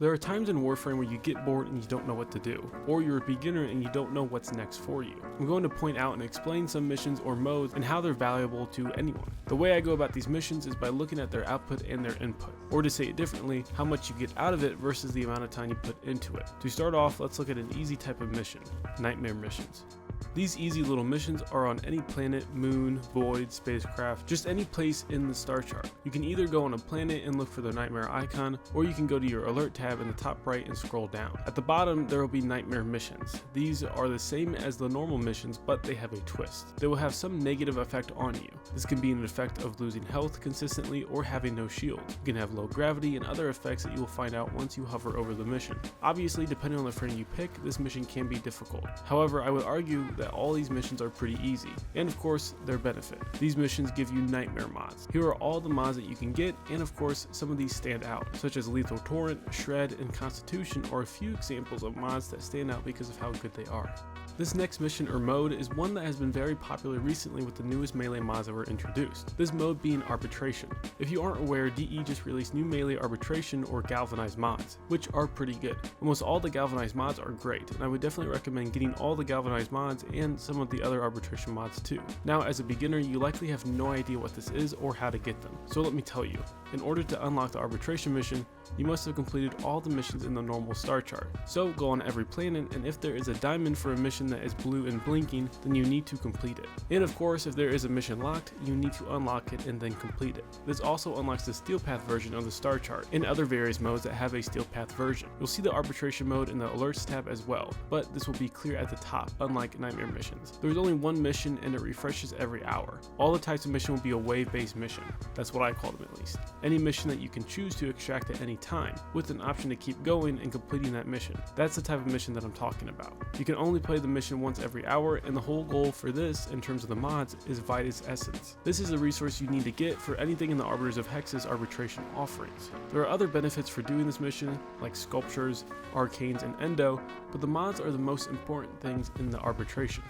There are times in Warframe where you get bored and you don't know what to do, or you're a beginner and you don't know what's next for you. I'm going to point out and explain some missions or modes and how they're valuable to anyone. The way I go about these missions is by looking at their output and their input, or to say it differently, how much you get out of it versus the amount of time you put into it. To start off, let's look at an easy type of mission, nightmare missions. These easy little missions are on any planet, moon, void, spacecraft, just any place in the star chart. You can either go on a planet and look for the nightmare icon, or you can go to your alert tab in the top right and scroll down. At the bottom, there will be nightmare missions. These are the same as the normal missions, but they have a twist. They will have some negative effect on you. This can be an effect of losing health consistently or having no shield. You can have low gravity and other effects that you will find out once you hover over the mission. Obviously, depending on the frame you pick, this mission can be difficult. However, I would argue that all these missions are pretty easy, and of course, their benefit. These missions give you nightmare mods. Here are all the mods that you can get, and of course, some of these stand out, such as Lethal Torrent, Shred, and Constitution are a few examples of mods that stand out because of how good they are. This next mission or mode is one that has been very popular recently with the newest melee mods that were introduced, this mode being Arbitration. If you aren't aware, DE just released new melee Arbitration or Galvanized mods, which are pretty good. Almost all the Galvanized mods are great, and I would definitely recommend getting all the Galvanized mods and some of the other Arbitration mods too. Now, as a beginner, you likely have no idea what this is or how to get them, so let me tell you. In order to unlock the Arbitration mission, you must have completed all the missions in the normal star chart. So go on every planet, and if there is a diamond for a mission that is blue and blinking, then you need to complete it. And of course, if there is a mission locked, you need to unlock it and then complete it. This also unlocks the Steel Path version of the star chart and other various modes that have a Steel Path version. You'll see the Arbitration mode in the Alerts tab as well, but this will be clear at the top, unlike Nightmare missions. There is only one mission and it refreshes every hour. All the types of mission will be a wave-based mission. That's what I call them at least. Any mission that you can choose to extract at any time, with an option to keep going and completing that mission. That's the type of mission that I'm talking about. You can only play the mission once every hour, and the whole goal for this, in terms of the mods, is Vitus Essence. This is a resource you need to get for anything in the Arbiters of Hex's Arbitration offerings. There are other benefits for doing this mission, like sculptures, arcanes, and endo, but the mods are the most important things in the Arbitration.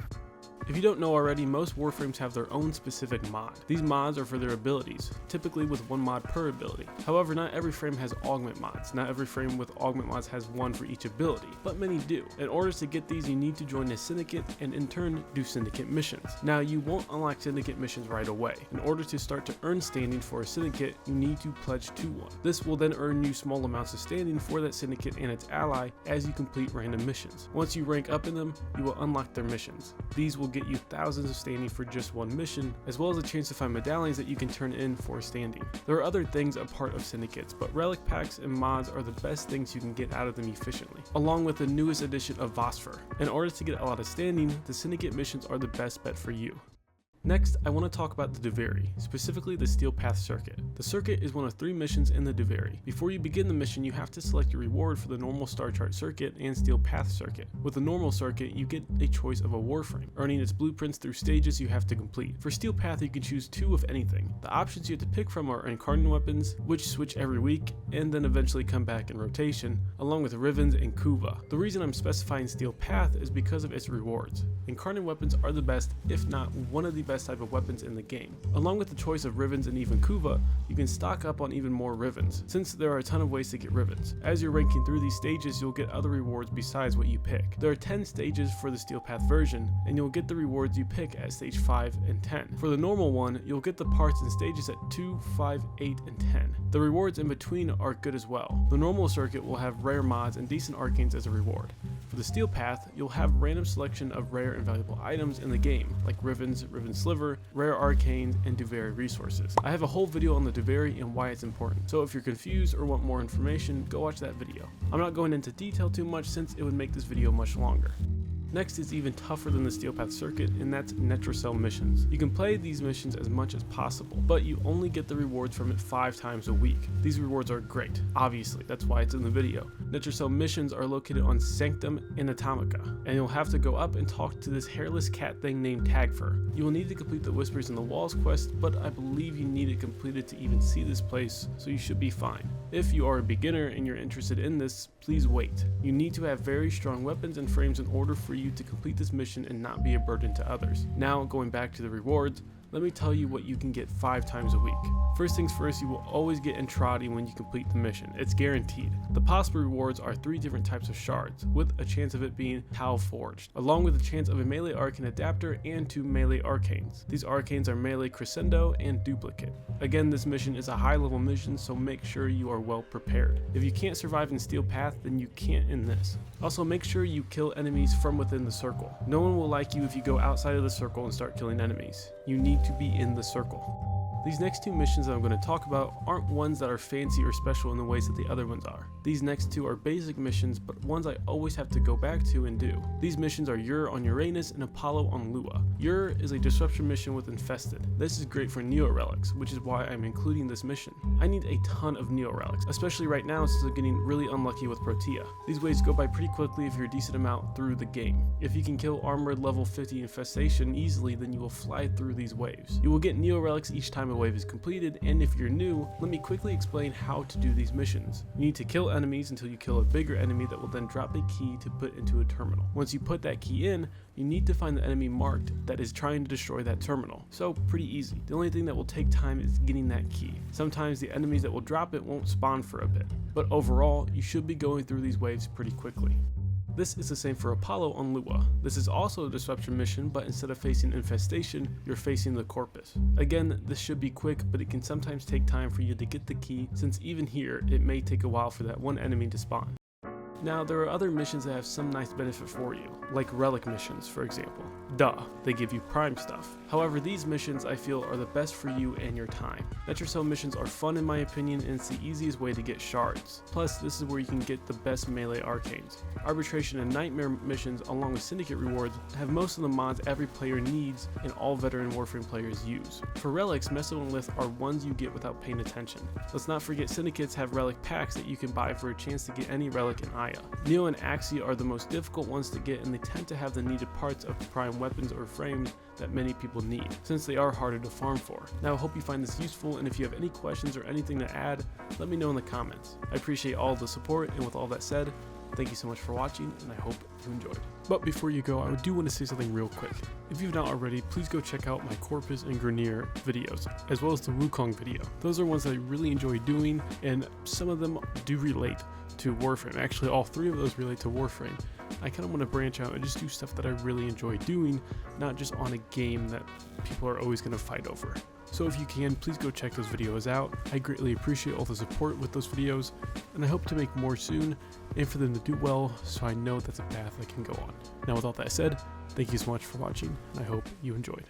If you don't know already, most Warframes have their own specific mod. These mods are for their abilities, typically with one mod per ability. However, not every frame has augment mods. Not every frame with augment mods has one for each ability, but many do. In order to get these, you need to join a Syndicate and in turn do Syndicate missions. Now, you won't unlock Syndicate missions right away. In order to start to earn standing for a Syndicate, you need to pledge to one. This will then earn you small amounts of standing for that Syndicate and its ally as you complete random missions. Once you rank up in them, you will unlock their missions. These will get you thousands of standing for just one mission, as well as a chance to find medallions that you can turn in for standing. There are other things a part of Syndicates, but relic packs and mods are the best things you can get out of them efficiently, along with the newest edition of Phosphor. In order to get a lot of standing, the Syndicate missions are the best bet for you. Next, I want to talk about the Duveri, specifically the Steel Path Circuit. The circuit is one of 3 missions in the Duveri. Before you begin the mission, you have to select your reward for the normal Star Chart Circuit and Steel Path Circuit. With the normal circuit, you get a choice of a Warframe, earning its blueprints through stages you have to complete. For Steel Path, you can choose 2 of anything. The options you have to pick from are Incarnate Weapons, which switch every week, and then eventually come back in rotation, along with Rivens and Kuva. The reason I'm specifying Steel Path is because of its rewards. Incarnate Weapons are the best, if not one of the best type of weapons in the game. Along with the choice of Rivens and even Kuva, you can stock up on even more Rivens, since there are a ton of ways to get Rivens. As you're ranking through these stages, you'll get other rewards besides what you pick. There are 10 stages for the Steel Path version, and you'll get the rewards you pick at stage 5 and 10. For the normal one, you'll get the parts and stages at 2, 5, 8, and 10. The rewards in between are good as well. The normal circuit will have rare mods and decent arcanes as a reward. For the Steel Path, you'll have random selection of rare and valuable items in the game, like Rivens, Riven Sliver, rare arcanes, and Duveri resources. I have a whole video on the Duveri and why it's important, so if you're confused or want more information, go watch that video. I'm not going into detail too much since it would make this video much longer. Next is even tougher than the Steel Path Circuit, and that's Netracell missions. You can play these missions as much as possible, but you only get the rewards from it 5 times a week. These rewards are great, obviously, that's why it's in the video. Netracell missions are located on Sanctum and Atomica, and you'll have to go up and talk to this hairless cat thing named Tagfer. You will need to complete the Whispers in the Walls quest, but I believe you need it completed to even see this place, so you should be fine. If you are a beginner and you're interested in this, please wait. You need to have very strong weapons and frames in order for you to complete this mission and not be a burden to others. Now, going back to the rewards, let me tell you what you can get 5 times a week. First things first, you will always get Entrati when you complete the mission. It's guaranteed. The possible rewards are 3 different types of shards, with a chance of it being Hal Forged, along with a chance of a melee arcane adapter and 2 melee arcanes. These arcanes are melee crescendo and duplicate. Again, this mission is a high level mission, so make sure you are well prepared. If you can't survive in Steel Path, then you can't in this. Also, make sure you kill enemies from within the circle. No one will like you if you go outside of the circle and start killing enemies. You need to be in the circle. These next 2 missions that I'm going to talk about aren't ones that are fancy or special in the ways that the other ones are. These next 2 are basic missions, but ones I always have to go back to and do. These missions are Ur on Uranus and Apollo on Lua. Ur is a disruption mission with Infested. This is great for Neo Relics, which is why I'm including this mission. I need a ton of Neo Relics, especially right now since I'm getting really unlucky with Protea. These waves go by pretty quickly if you're a decent amount through the game. If you can kill armored level 50 Infestation easily, then you will fly through these waves. You will get Neo Relics each time a wave is completed, and if you're new, let me quickly explain how to do these missions. You need to kill enemies until you kill a bigger enemy that will then drop a key to put into a terminal. Once you put that key in, you need to find the enemy marked that is trying to destroy that terminal. So pretty easy. The only thing that will take time is getting that key. Sometimes the enemies that will drop it won't spawn for a bit, but overall, you should be going through these waves pretty quickly. This is the same for Apollo on Lua. This is also a disruption mission, but instead of facing Infestation, you're facing the Corpus. Again, this should be quick, but it can sometimes take time for you to get the key, since even here, it may take a while for that one enemy to spawn. Now, there are other missions that have some nice benefit for you, like relic missions, for example. Duh, they give you prime stuff. However, these missions I feel are the best for you and your time. Netracell missions are fun in my opinion, and it's the easiest way to get shards. Plus, this is where you can get the best melee arcanes. Arbitration and Nightmare missions, along with Syndicate rewards, have most of the mods every player needs and all veteran Warframe players use. For relics, Meso and Lith are ones you get without paying attention. Let's not forget Syndicates have relic packs that you can buy for a chance to get any relic in Aya. Neo and Axia are the most difficult ones to get, and they tend to have the needed parts of prime weapons or frames that many people need, since they are harder to farm for. Now, I hope you find this useful, and if you have any questions or anything to add, let me know in the comments. I appreciate all the support, and with all that said, thank you so much for watching, and I hope you enjoyed. But before you go, I do want to say something real quick. If you've not already, please go check out my Corpus and Grineer videos, as well as the Wukong video. Those are ones that I really enjoy doing, and some of them do relate to Warframe. Actually, all 3 of those relate to Warframe. I kind of want to branch out and just do stuff that I really enjoy doing, not just on a game that people are always going to fight over. So if you can, please go check those videos out. I greatly appreciate all the support with those videos, and I hope to make more soon, and for them to do well, so I know that's a path I can go on. Now, with all that said, thank you so much for watching, and I hope you enjoyed.